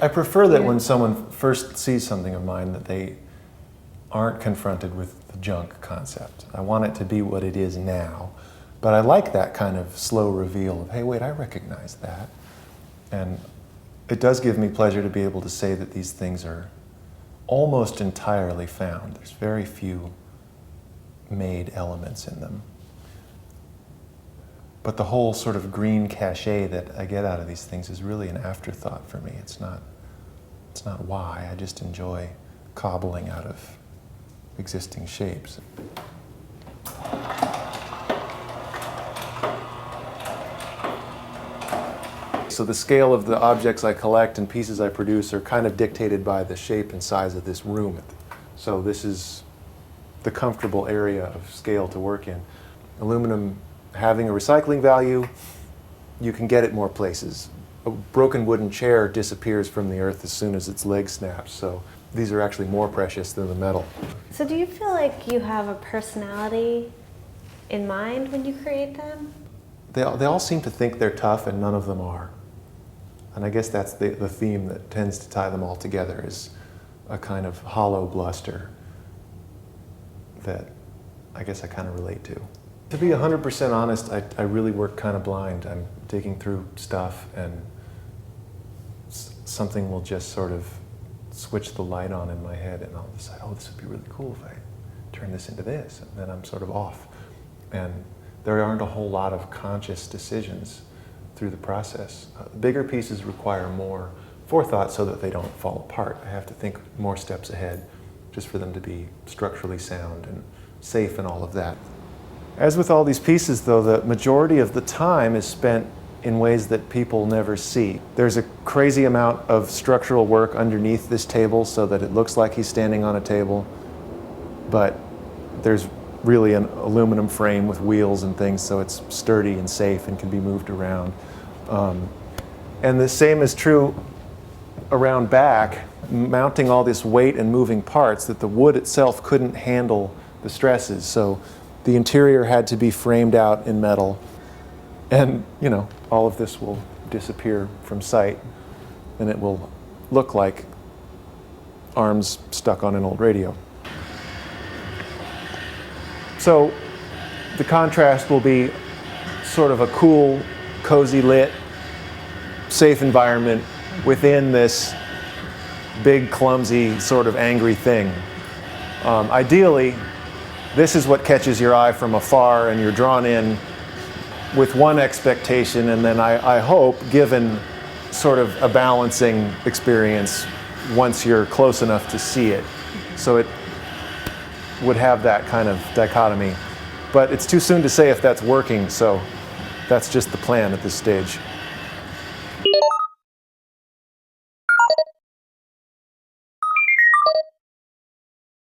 I prefer that when someone first sees something of mine that they aren't confronted with the junk concept. I want it to be what it is now, but I like that kind of slow reveal of, hey, wait, I recognize that. And it does give me pleasure to be able to say that these things are almost entirely found. There's very few made elements in them. But the whole sort of green cachet that I get out of these things is really an afterthought for me. It's not why. I just enjoy cobbling out of existing shapes. So the scale of the objects I collect and pieces I produce are kind of dictated by the shape and size of this room. So this is the comfortable area of scale to work in. Aluminum having a recycling value, you can get it more places. A broken wooden chair disappears from the earth as soon as its leg snaps, so these are actually more precious than the metal. So do you feel like you have a personality in mind when you create them? They all seem to think they're tough, and none of them are. And I guess that's the theme that tends to tie them all together, is a kind of hollow bluster that I guess I kind of relate to. To be 100% honest, I really work kind of blind. I'm digging through stuff and something will just sort of switch the light on in my head and I'll decide, oh, this would be really cool if I turn this into this, and then I'm sort of off. And there aren't a whole lot of conscious decisions through the process. Bigger pieces require more forethought so that they don't fall apart. I have to think more steps ahead just for them to be structurally sound and safe and all of that. As with all these pieces, though, the majority of the time is spent in ways that people never see. There's a crazy amount of structural work underneath this table so that it looks like he's standing on a table, but there's really an aluminum frame with wheels and things, so it's sturdy and safe and can be moved around. And the same is true around back, mounting all this weight and moving parts that the wood itself couldn't handle the stresses. So the interior had to be framed out in metal. And, you know, all of this will disappear from sight and it will look like arms stuck on an old radio. So the contrast will be sort of a cool, cozy lit, safe environment within this big, clumsy, sort of angry thing. Ideally, this is what catches your eye from afar and you're drawn in with one expectation, and then I hope given sort of a balancing experience once you're close enough to see it. So it would have that kind of dichotomy. But it's too soon to say if that's working, so that's just the plan at this stage.